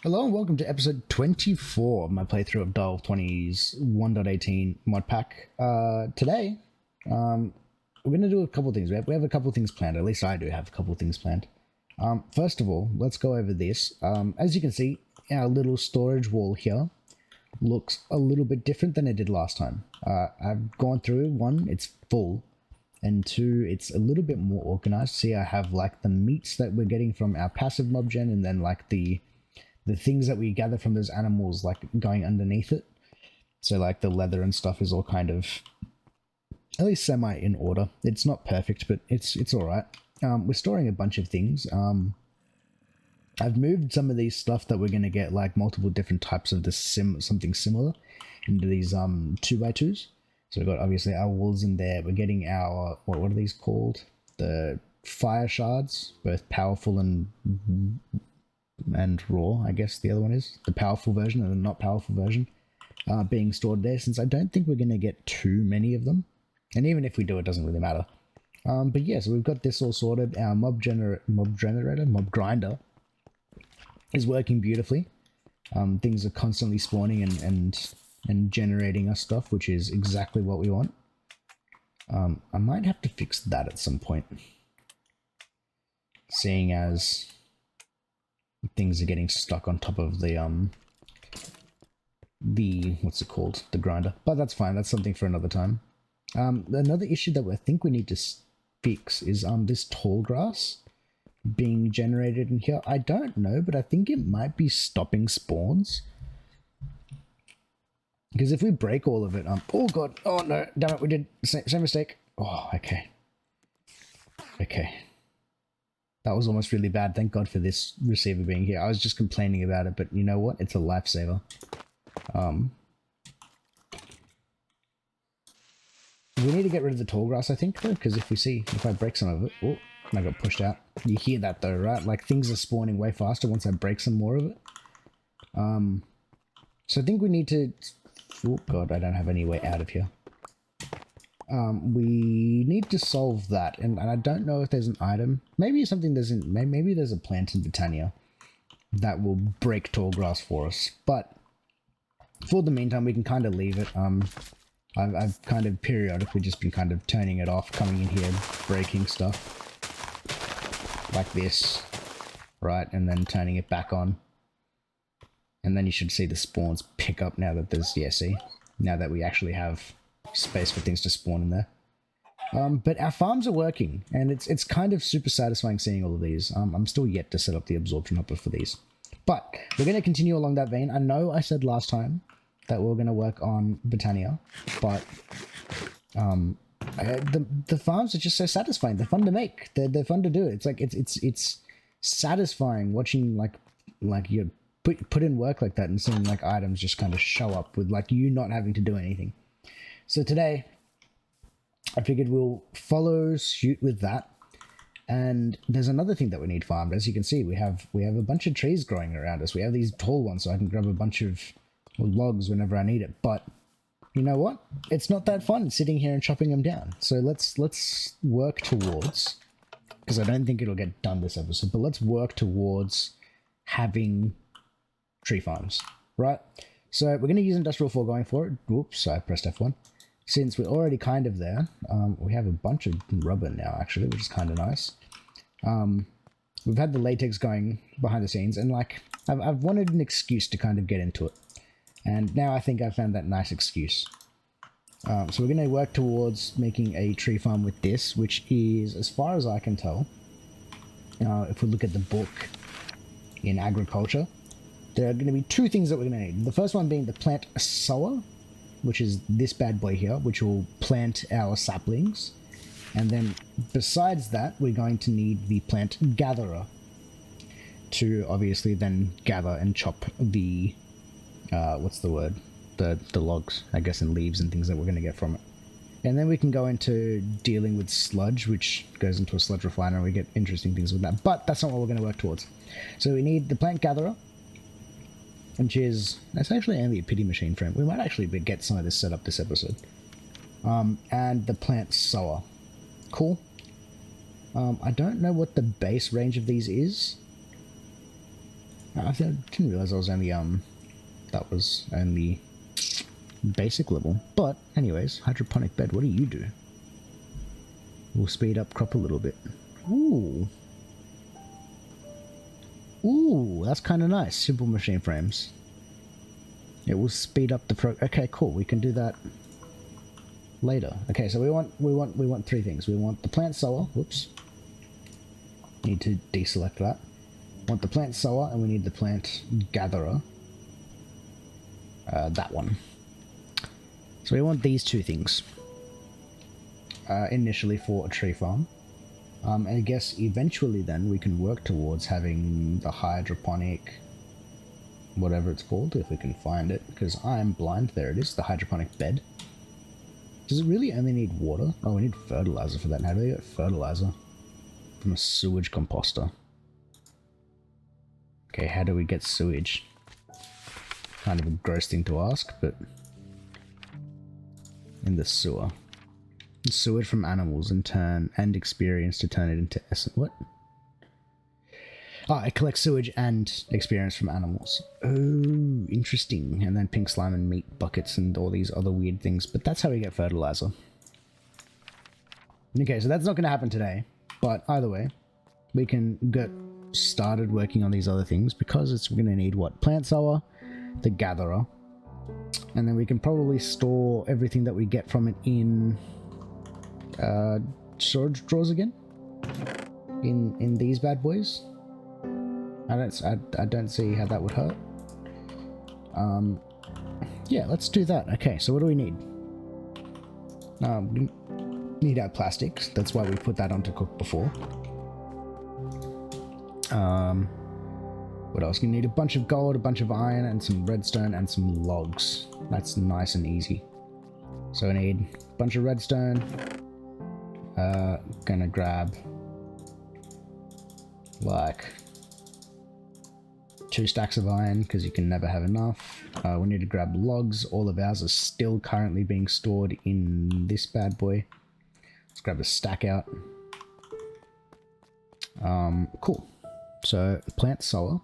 Hello and welcome to episode 24 of my playthrough of DireWolf20's 1.18 mod pack. Today, we're going to do a couple things. We have a couple things planned. At least I do have a couple things planned. First of all, let's go over this. As you can see, our little storage wall here looks a little bit different than it did last time. I've gone through, one, it's full, and two, it's a little bit more organized. See, I have like the meats that we're getting from our passive mob gen, and then like the things that we gather from those animals like going underneath it. So like the leather and stuff is all kind of at least semi in order. It's not perfect, but it's all right. We're storing a bunch of things. I've moved some of these stuff that we're going to get like multiple different types of this something similar into these 2x2s. So we've got obviously our walls in there. We're getting our what are these called? The fire shards, both powerful and raw, I guess the other one is the powerful version and the not powerful version being stored there, since I don't think we're going to get too many of them, and even if we do, it doesn't really matter. But yeah, so we've got this all sorted. Our mob grinder is working beautifully. Things are constantly spawning and generating us stuff, which is exactly what we want. I might have to fix that at some point, seeing as things are getting stuck on top of the what's it called, the grinder, but that's fine. That's something for another time. Another issue that I think we need to fix is this tall grass being generated in here. I don't know, but I think it might be stopping spawns, because if we break all of it, oh god, oh no, damn it, we did same mistake. Oh, okay. That was almost really bad. Thank God for this receiver being here. I was just complaining about it, but you know what? It's a lifesaver. We need to get rid of the tall grass, I think, though, because if I break some of it... Oh, I got pushed out. You hear that, though, right? Like, things are spawning way faster once I break some more of it. So I think we need to... Oh, God, I don't have any way out of here. We need to solve that, and I don't know if there's an item. Maybe something doesn't. Maybe there's a plant in Britannia that will break tall grass for us. But for the meantime, we can kind of leave it. I've kind of periodically just been kind of turning it off, coming in here, breaking stuff like this, right, and then turning it back on. And then you should see the spawns pick up now that there's now that we actually have space for things to spawn in there. But our farms are working, and it's kind of super satisfying seeing all of these. I'm still yet to set up the absorption hopper for these, but we're going to continue along that vein. I know I said last time that we're going to work on Britannia, but the farms are just so satisfying. They're fun to make. They're fun to do. It's like it's satisfying watching like you put in work like that and seeing like items just kind of show up with like you not having to do anything. So today, I figured we'll follow suit with that. And there's another thing that we need farmed. As you can see, we have a bunch of trees growing around us. We have these tall ones, so I can grab a bunch of logs whenever I need it. But you know what? It's not that fun sitting here and chopping them down. So let's work towards, because I don't think it'll get done this episode, but let's work towards having tree farms, right? So we're going to use Industrial 4 going for it. Whoops, I pressed F1. Since we're already kind of there, we have a bunch of rubber now, actually, which is kind of nice. We've had the latex going behind the scenes, and like I've wanted an excuse to kind of get into it, and now I think I found that nice excuse. So we're going to work towards making a tree farm with this, which is, as far as I can tell, if we look at the book in agriculture, there are going to be two things that we're going to need. The first one being the plant sower, which is this bad boy here, which will plant our saplings. And then besides that, we're going to need the plant gatherer to obviously then gather and chop the, what's the word? The logs, I guess, and leaves and things that we're going to get from it. And then we can go into dealing with sludge, which goes into a sludge refiner, and we get interesting things with that. But that's not what we're going to work towards. So we need the plant gatherer, which is, that's actually only a pity machine frame. We might actually get some of this set up this episode. And the plant sower. Cool. I don't know what the base range of these is. didn't realize I was only, that was only basic level. But, anyways, hydroponic bed, what do you do? We'll speed up crop a little bit. Ooh. Ooh, that's kind of nice. Simple machine frames. It will speed up the okay, cool. We can do that later. Okay, so we want three things. We want the plant sower. Whoops. Need to deselect that. Want the plant sower, and we need the plant gatherer. That one. So we want these two things. Initially for a tree farm. And I guess eventually then we can work towards having the hydroponic, whatever it's called, if we can find it, because I'm blind. There it is, the hydroponic bed. Does it really only need water? Oh, we need fertilizer for that. How do we get fertilizer? From a sewage composter. Okay, how do we get sewage? Kind of a gross thing to ask, but in the sewer. Sewage from animals and experience to turn it into essence. What? Oh, it collects sewage and experience from animals. Oh, interesting. And then pink slime and meat buckets and all these other weird things. But that's how we get fertilizer. Okay, so that's not going to happen today. But either way, we can get started working on these other things because it's going to need what? Plant sower, the gatherer. And then we can probably store everything that we get from it in storage drawers again. In these bad boys. I don't see how that would hurt. Yeah, let's do that. Okay, so what do we need? We need our plastics. That's why we put that on to cook before. What else? You need a bunch of gold, a bunch of iron, and some redstone, and some logs. That's nice and easy. So we need a bunch of redstone. Gonna grab like 2 stacks of iron because you can never have enough. We need to grab logs. All of ours are still currently being stored in this bad boy. Let's grab a stack out. Cool. So plant sower.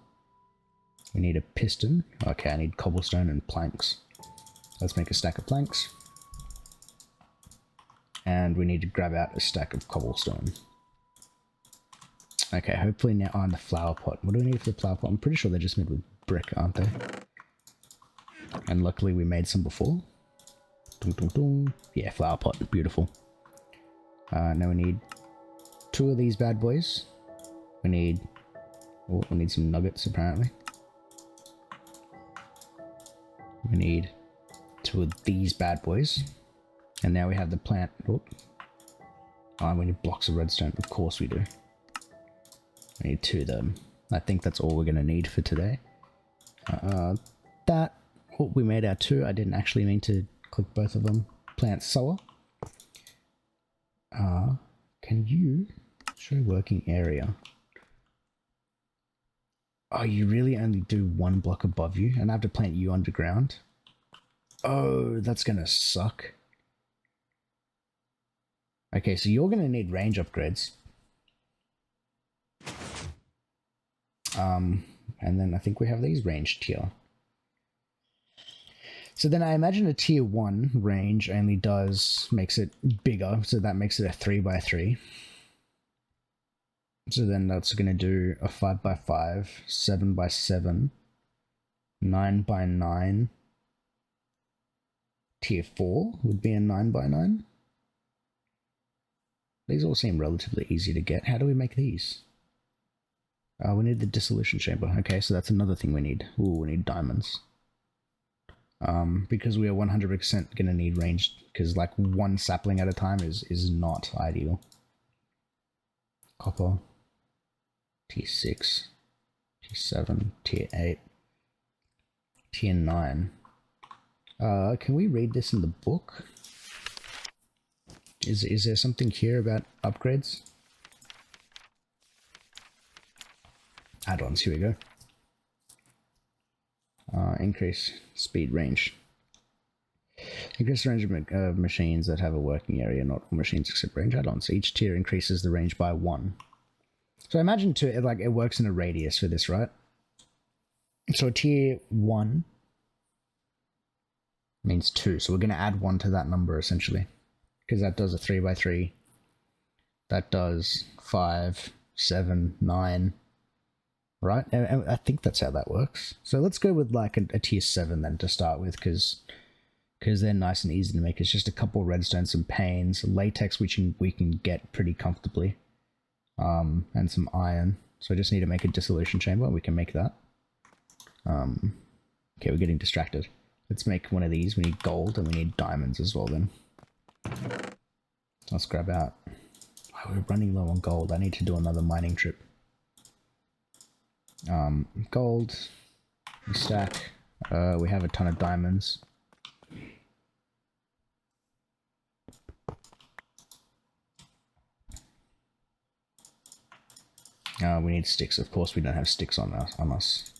We need a piston. Okay, I need cobblestone and planks. Let's make a stack of planks. And we need to grab out a stack of cobblestone. Okay, hopefully now on the flower pot. What do we need for the flower pot? I'm pretty sure they're just made with brick, aren't they? And luckily we made some before. Dun, dun, dun. Yeah, flower pot. Beautiful. Now we need 2 of these bad boys. We need some nuggets apparently. We need 2 of these bad boys. And now we have the plant. Oh, we need blocks of redstone. Of course we do. We need 2 of them. I think that's all we're going to need for today. We made our 2. I didn't actually mean to click both of them. Plant sower. Can you show working area? Oh, you really only do 1 block above you, and I have to plant you underground? Oh, that's going to suck. Okay, so you're going to need range upgrades. And then I think we have these range tier. So then I imagine a tier 1 range only makes it bigger, so that makes it a 3x3. So then that's going to do a 5x5, 7x7, 9x9. Tier 4 would be a 9x9. These all seem relatively easy to get. How do we make these? We need the Dissolution Chamber. Okay, so that's another thing we need. Ooh, we need diamonds. Because we are 100% going to need ranged, because like 1 sapling at a time is not ideal. Copper. Tier 6. Tier 7. Tier 8. Tier 9. Can we read this in the book? Is there something here about upgrades? Add-ons, here we go. Increase speed range. Increase the range of machines that have a working area, not all machines except range add-ons. Each tier increases the range by 1. So I imagine too, it works in a radius for this, right? So tier 1 means 2. So we're going to add 1 to that number essentially. Because that does a 3x3. That does 5, 7, 9. Right? And I think that's how that works. So let's go with like a tier 7 then to start with, because they're nice and easy to make. It's just a couple redstone, some panes, latex which we can get pretty comfortably, and some iron. So I just need to make a dissolution chamber. We can make that. Okay, we're getting distracted. Let's make one of these. We need gold and we need diamonds as well then. Let's grab out. Oh, we're running low on gold. I need to do another mining trip. Gold, stack. We have a ton of diamonds. We need sticks. Of course, we don't have sticks on us.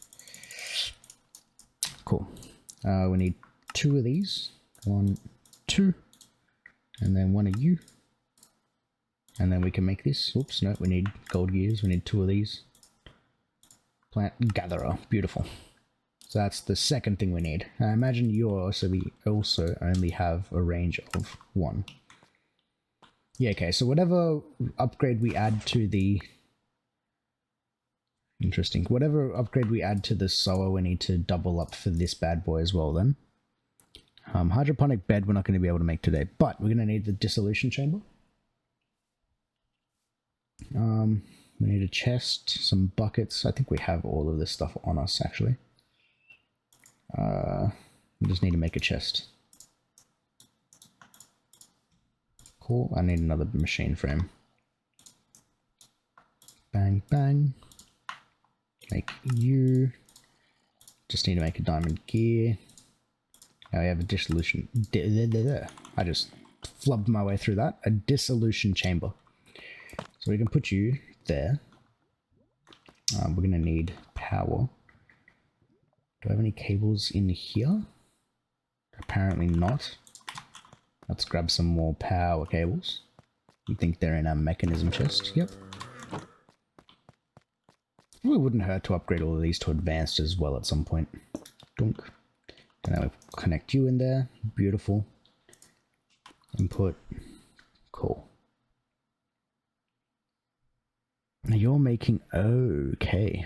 Cool. We need 2 of these. 1, 2, and then 1 of you. And then we can make this. Oops, no, we need gold gears. We need 2 of these. Plant gatherer. Beautiful. So that's the second thing we need. I imagine you also only have a range of 1. Yeah, okay, so whatever upgrade we add to the... Interesting. Whatever upgrade we add to the sower, we need to double up for this bad boy as well then. Hydroponic bed we're not going to be able to make today, but we're going to need the dissolution chamber. We need a chest, some buckets. I think we have all of this stuff on us actually. We just need to make a chest. Cool. I need another machine frame. Bang, bang. Make you. Just need to make a diamond gear. Now we have a dissolution. I just flubbed my way through that. A dissolution chamber. So we can put you there. We're going to need power. Do I have any cables in here? Apparently not. Let's grab some more power cables. You think they're in our mechanism chest? Yep. It wouldn't hurt to upgrade all of these to advanced as well at some point. Dunk. And then we connect you in there. Beautiful. Input. Cool. Now you're making... Okay.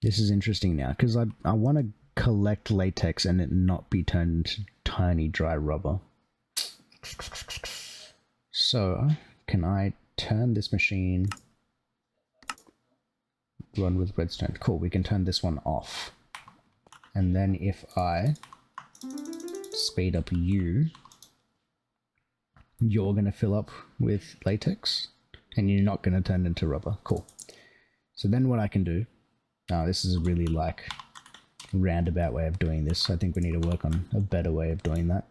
This is interesting now, because I want to collect latex and it not be turned into tiny dry rubber. So, can I turn this machine... Run with redstone. Cool, we can turn this one off. And then if I speed up you, you're going to fill up with latex and you're not going to turn into rubber. Cool. So then what I can do, now this is a really like roundabout way of doing this. I think we need to work on a better way of doing that.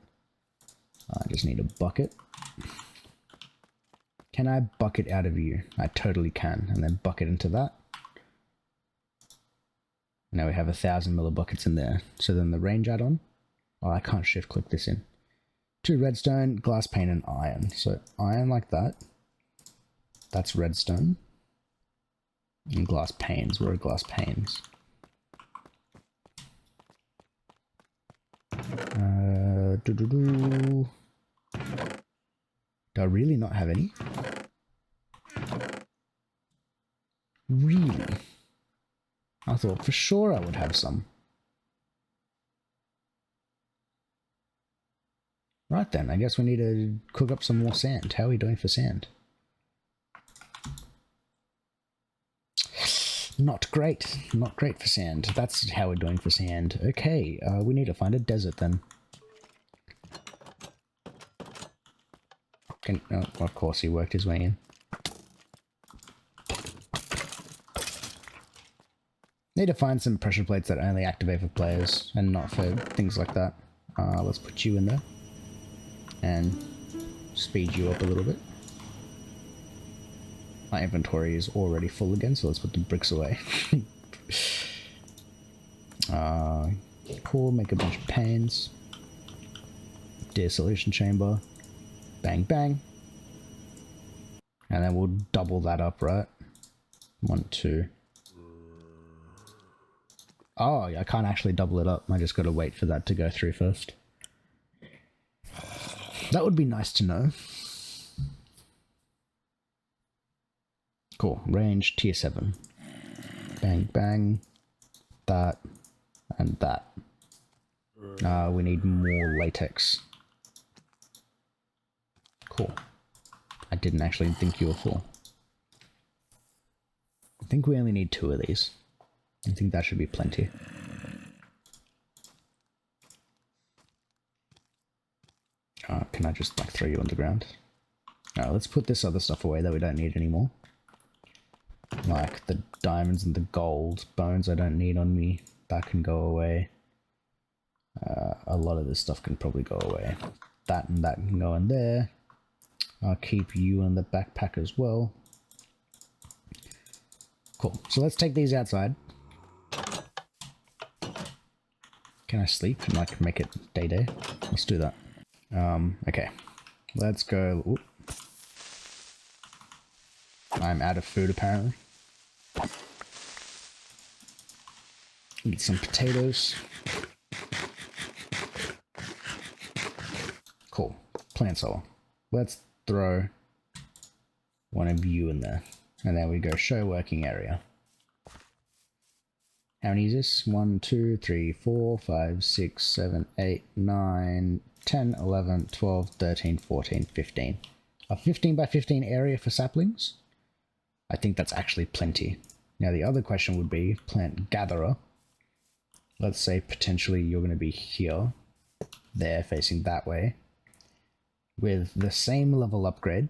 I just need a bucket. Can I bucket out of you? I totally can. And then bucket into that. Now we have 1,000 millibuckets in there. So then the range add-on. Oh, I can't shift click this in. 2 redstone, glass pane, and iron. So iron like that. That's redstone. And glass panes. Where are glass panes? Do I really not have any? Really? I thought for sure I would have some. Right then, I guess we need to cook up some more sand. How are we doing for sand? Not great. Not great for sand. That's how we're doing for sand. Okay, we need to find a desert then. Oh, of course he worked his way in. Need to find some pressure plates that only activate for players and not for things like that. Let's put you in there and speed you up a little bit. My inventory is already full again, so let's put the bricks away. Cool, make a bunch of panes. Dissolution chamber. Bang, bang. And then we'll double that up, right? 1, 2. Oh, I can't actually double it up. I just got to wait for that to go through first. That would be nice to know. Cool. Range tier 7. Bang, bang. That. And that. We need more latex. Cool. I didn't actually think you were full. I think we only need 2 of these. I think that should be plenty. Can I just like throw you on the ground? Let's put this other stuff away that we don't need anymore. Like the diamonds and the gold bones I don't need on me. That can go away. A lot of this stuff can probably go away. That and that can go in there. I'll keep you in the backpack as well. Cool. So let's take these outside. Can I sleep and like make it day? Let's do that. Okay. Let's go. Oop. I'm out of food apparently. Eat some potatoes. Cool. Plant soil. Let's throw one of you in there. And then we go show working area. How many is this? 1, 2, 3, 4, 5, 6, 7, 8, 9, 10, 11, 12, 13, 14, 15. A 15 by 15 area for saplings? I think that's actually plenty. Now the other question would be plant gatherer. Let's say potentially you're going to be here, there, facing that way. With the same level upgrade.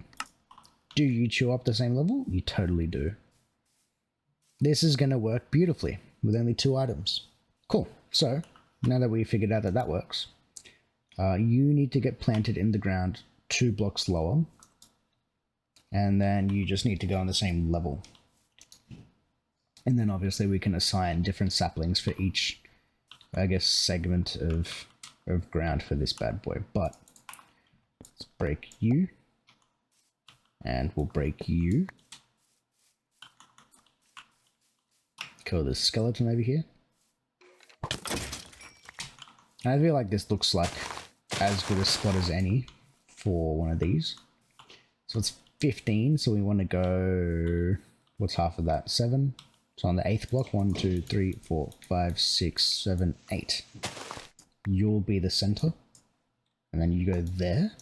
Do you chew up the same level? You totally do. This is going to work beautifully with only 2 items. Cool. So now that we figured out that that works, you need to get planted in the ground 2 blocks lower. And then you just need to go on the same level. And then obviously we can assign different saplings for each, I guess, segment of ground for this bad boy. But let's break you. And we'll break you. Kill this skeleton over here. I feel like this looks like as good a spot as any for one of these. So it's 15, so we want to go... What's half of that? 7? So on the 8th block, 1, 2, 3, 4, 5, 6, 7, 8. You'll be the center. And then you go there.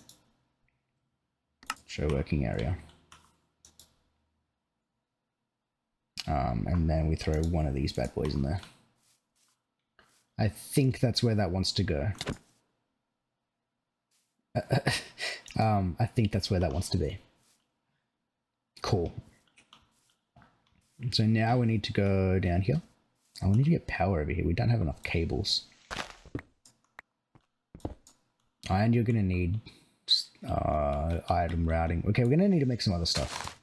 Show working area. And then we throw one of these bad boys in there. I think that's where that wants to go. I think that's where that wants to be. Cool. So now we need to go down here. Oh, we need to get power over here. We don't have enough cables. And you're going to need item routing. Okay, we're going to need to make some other stuff.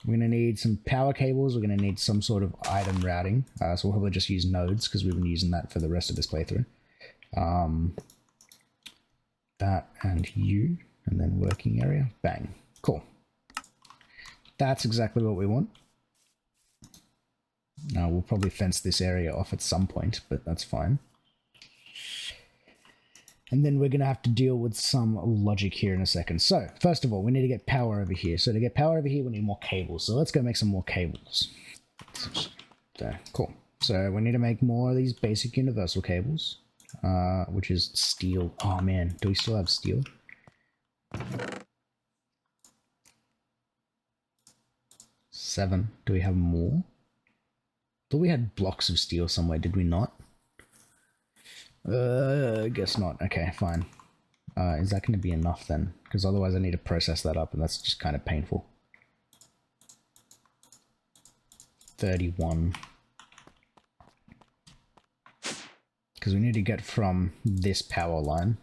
We're going to need some power cables. We're going to need some sort of item routing. So we'll probably just use nodes because we've been using that for the rest of this playthrough. That and you. And then working area. Bang. Cool. That's exactly what we want. Now we'll probably fence this area off at some point, but that's fine. And then we're going to have to deal with some logic here in a second. So, first of all, we need to get power over here. So to get power over here, we need more cables. So let's go make some more cables. There, cool. So we need to make more of these basic universal cables, which is steel. Oh man, do we still have steel? 7. Do we have more? Thought we had blocks of steel somewhere, did we not? I guess not. Okay, fine. Is that going to be enough then? Because otherwise I need to process that up and that's just kind of painful. 31. Because we need to get from this power line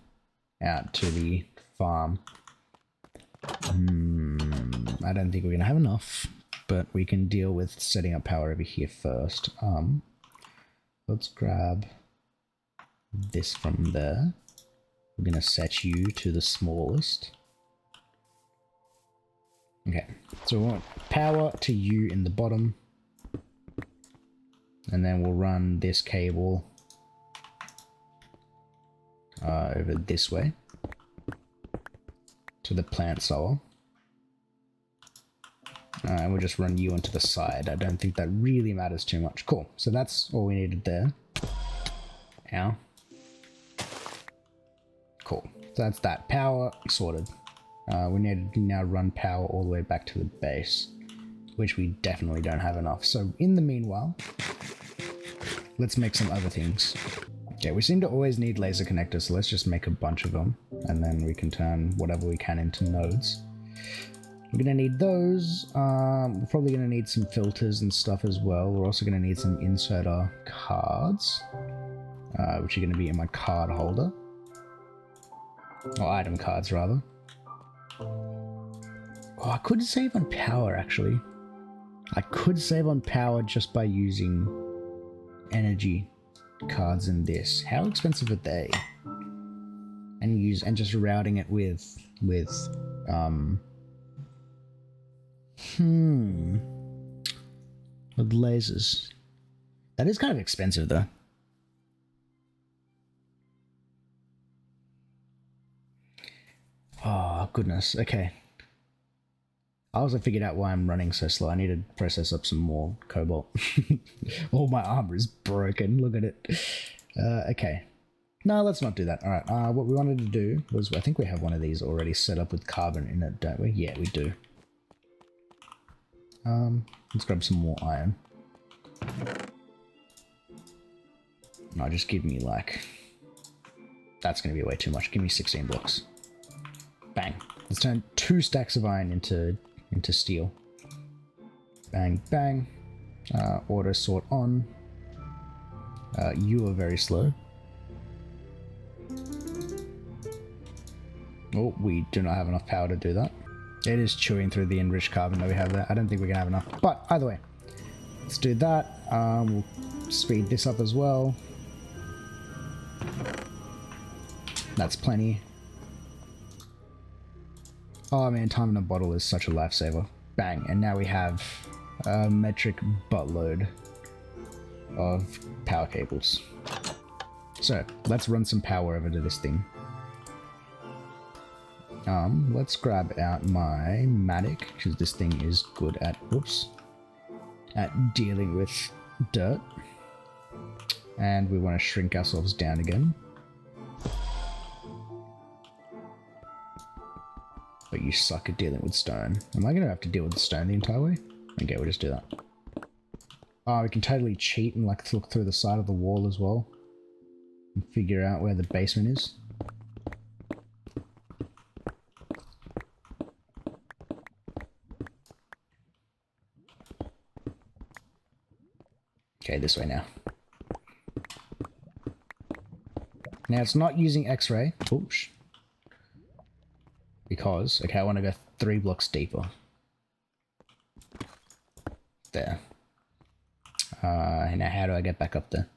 out to the farm. I don't think we're going to have enough, but we can deal with setting up power over here first. Let's grab this from there. We're going to set you to the smallest. Okay, so we want power to you in the bottom. And then we'll run this cable over this way to the plant solar. And we'll just run you onto the side. I don't think that really matters too much. Cool. So that's all we needed there. Ow. Cool. So that's that. Power sorted. We need to now run power all the way back to the base, which we definitely don't have enough. So in the meanwhile, let's make some other things. Okay, we seem to always need laser connectors, so let's just make a bunch of them, and then we can turn whatever we can into nodes. We're going to need those. We're probably going to need some filters and stuff as well. We're also going to need some inserter cards, which are going to be in my card holder. Or item cards, rather. Oh, I could save on power, actually. I could save on power just by using energy cards in this. How expensive are they? And just routing it with lasers. That is kind of expensive though. Oh goodness. Okay. I also figured out why I'm running so slow. I need to process up some more cobalt. All my armor is broken. Look at it. Okay. No, let's not do that. All right. What we wanted to do was, I think we have one of these already set up with carbon in it, don't we? Yeah, we do. Let's grab some more iron. No, just give me like... That's going to be way too much. Give me 16 blocks. Bang. Let's turn 2 stacks of iron into steel. Bang, bang. Auto sort on. You are very slow. Oh, we do not have enough power to do that. It is chewing through the enriched carbon that we have there. I don't think we're going to have enough. But either way, let's do that. We'll speed this up as well. That's plenty. Oh man, time in a bottle is such a lifesaver. Bang, and now we have a metric buttload of power cables. So, let's run some power over to this thing. Let's grab out my Matic, because this thing is good at, at dealing with dirt. And we want to shrink ourselves down again. But you suck at dealing with stone. Am I going to have to deal with the stone the entire way? Okay, we'll just do that. Oh, we can totally cheat and like look through the side of the wall as well. And figure out where the basement is. Okay, this way now. Now it's not using X-ray. Oops. Because, okay, I want to go 3 blocks deeper. There. Now how do I get back up there?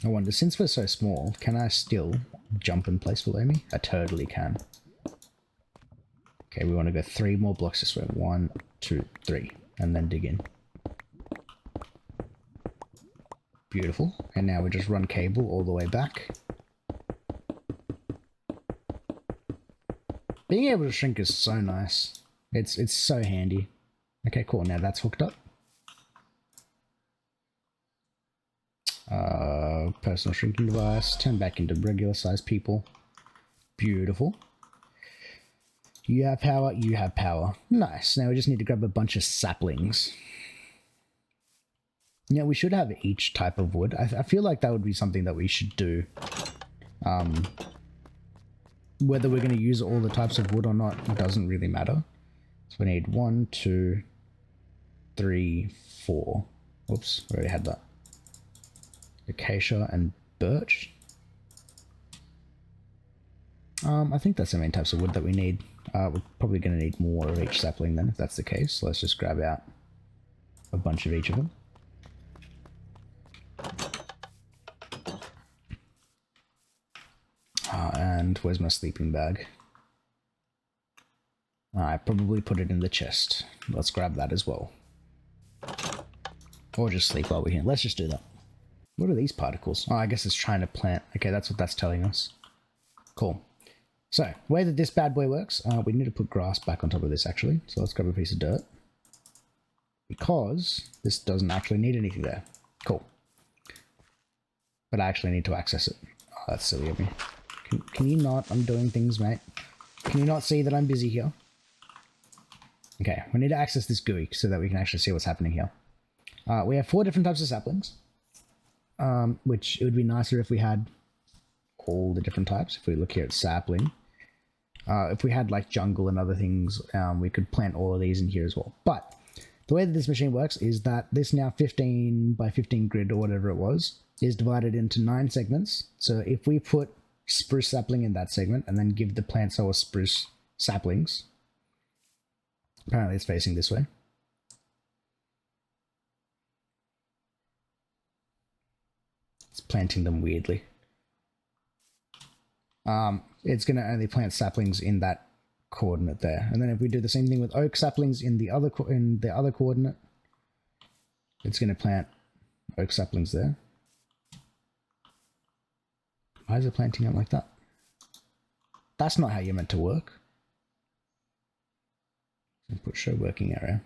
I wonder, since we're so small, can I still jump in place below me? I totally can. Okay, we want to go 3 more blocks this way. 1, 2, 3. And then dig in. Beautiful. And now we just run cable all the way back. Being able to shrink is so nice. It's so handy. Okay, cool. Now that's hooked up. Personal shrinking device. Turn back into regular sized people. Beautiful. You have power. You have power. Nice. Now we just need to grab a bunch of saplings. Yeah, we should have each type of wood. I feel like that would be something that we should do. Whether we're going to use all the types of wood or not doesn't really matter. So we need 1, 2, 3, 4. Whoops, we already had that. Acacia and birch. I think that's the main types of wood that we need. We're probably going to need more of each sapling then, if that's the case. So let's just grab out a bunch of each of them. And where's my sleeping bag? I probably put it in the chest. Let's grab that as well. Or just sleep while we're here. Let's just do that. What are these particles? Oh, I guess it's trying to plant. Okay, that's what that's telling us. Cool. So, the way that this bad boy works, we need to put grass back on top of this actually. So let's grab a piece of dirt. Because this doesn't actually need anything there. Cool. But I actually need to access it. Oh, that's silly of me. Can you not? I'm doing things, mate. Can you not see that I'm busy here? Okay, we need to access this GUI so that we can actually see what's happening here. We have 4 different types of saplings. Which it would be nicer if we had all the different types. If we look here at sapling. If we had like jungle and other things, we could plant all of these in here as well. But the way that this machine works is that this now 15 by 15 grid or whatever it was is divided into 9 segments. So if we put spruce sapling in that segment and then give the plant sower spruce saplings, apparently it's facing this way. It's planting them weirdly. It's going to only plant saplings in that coordinate there. And then if we do the same thing with oak saplings in the other coordinate, it's going to plant oak saplings there. Why is it planting it like that? That's not how you're meant to work. So put show working area.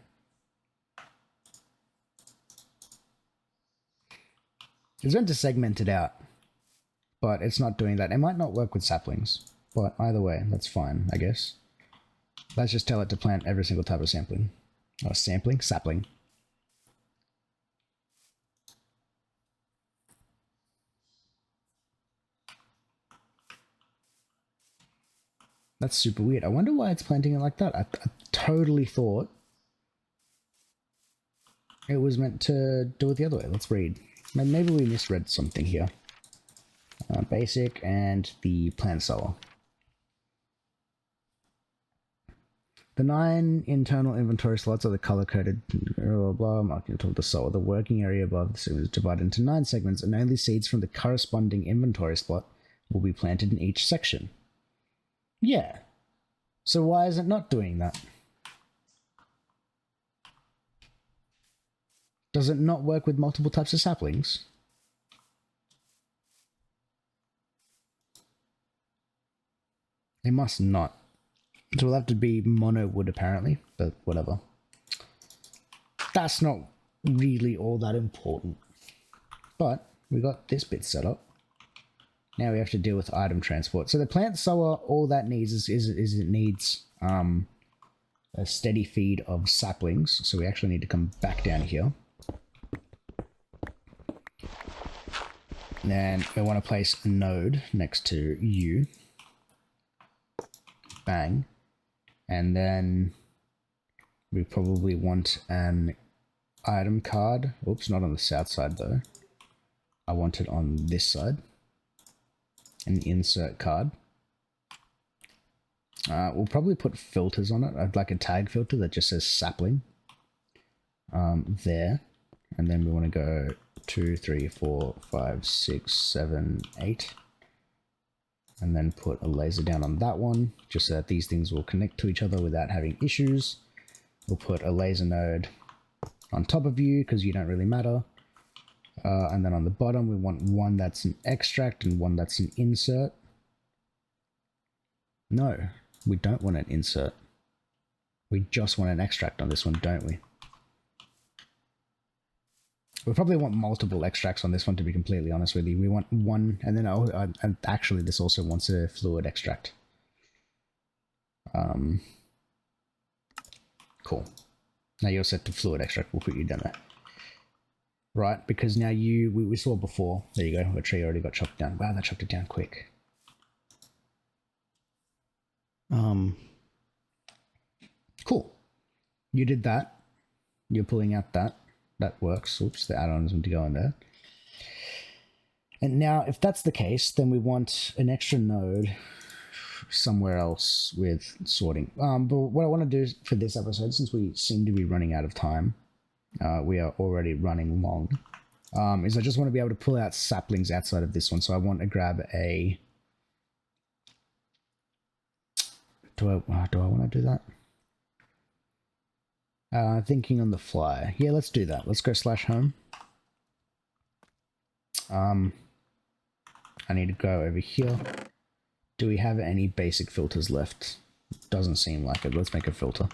It's meant to segment it out, but it's not doing that. It might not work with saplings, but either way, that's fine, I guess. Let's just tell it to plant every single type of sapling. Oh, sapling. That's super weird. I wonder why it's planting it like that. I totally thought it was meant to do it the other way. Let's read. Maybe we misread something here. Basic and the plant sower. The 9 internal inventory slots are the color-coded blah, blah, marking on top of the sower. The working area above the segment is divided into 9 segments, and only seeds from the corresponding inventory slot will be planted in each section. Yeah. So why is it not doing that? Does it not work with multiple types of saplings? It must not. So it'll have to be mono wood apparently, but whatever. That's not really all that important. But we got this bit set up. Now we have to deal with item transport. So the plant sower, all that needs is it needs a steady feed of saplings. So we actually need to come back down here. Then we want to place a node next to you. Bang. And then we probably want an item card. Oops, not on the south side though. I want it on this side. An insert card. We'll probably put filters on it. I'd like a tag filter that just says sapling. There. And then we want to go 2, 3, 4, 5, 6, 7, 8. And then put a laser down on that one, just so that these things will connect to each other without having issues. We'll put a laser node on top of you, because you don't really matter. And then on the bottom, we want one that's an extract and one that's an insert. No, we don't want an insert. We just want an extract on this one, don't we? We probably want multiple extracts on this one, to be completely honest with you. We want one, and then and actually this also wants a fluid extract. Cool. Now you're set to fluid extract. We'll put you down there. Right, because now we saw before. There you go. A tree already got chopped down. Wow, that chopped it down quick. Cool. You did that. You're pulling out that. That works. Oops, the add-ons want to go in there. And now, if that's the case, then we want an extra node somewhere else with sorting. But what I want to do for this episode, since we seem to be running out of time, we are already running long, is I just want to be able to pull out saplings outside of this one. So I want to grab a... Do I want to do that? Thinking on the fly. Yeah, let's do that. Let's go /home. I need to go over here. Do we have any basic filters left? Doesn't seem like it. Let's make a filter.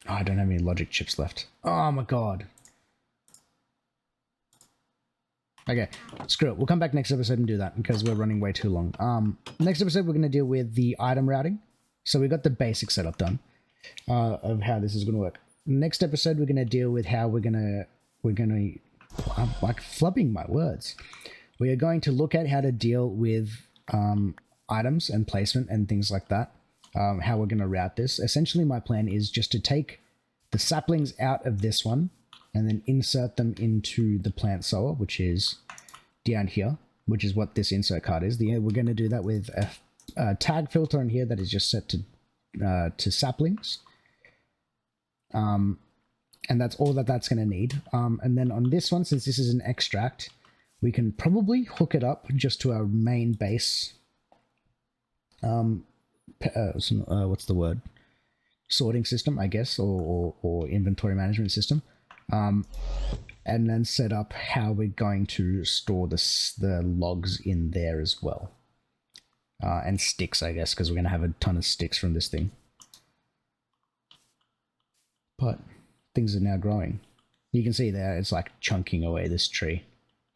Oh, I don't have any logic chips left. Oh my god. Okay, screw it. We'll come back next episode and do that because we're running way too long. Next episode, we're going to deal with the item routing. So we got the basic setup done of how this is going to work. Next episode, we're going to deal with how I'm like flubbing my words. We are going to look at how to deal with items and placement and things like that. How we're going to route this. Essentially, my plan is just to take the saplings out of this one and then insert them into the plant sower, which is down here, which is what this insert card is. We're going to do that with a tag filter in here that is just set to saplings. And that's all that's going to need. And then on this one, since this is an extract, we can probably hook it up just to our main base. What's the word? Sorting system, I guess, or inventory management system. And then set up how we're going to store the logs in there as well. And sticks, I guess, because we're going to have a ton of sticks from this thing. But things are now growing. You can see there, it's like chunking away this tree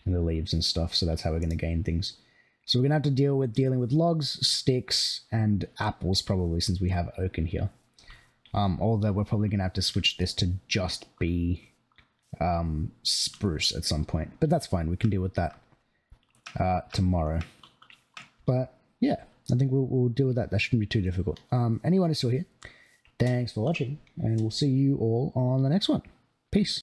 and the leaves and stuff. So that's how we're going to gain things. So we're going to have to dealing with logs, sticks, and apples probably, since we have oak in here. Although we're probably going to have to switch this to just be spruce at some point. But that's fine. We can deal with that tomorrow. But yeah, I think we'll deal with that. That shouldn't be too difficult. Anyone is still here, thanks for watching, and we'll see you all on the next one. Peace.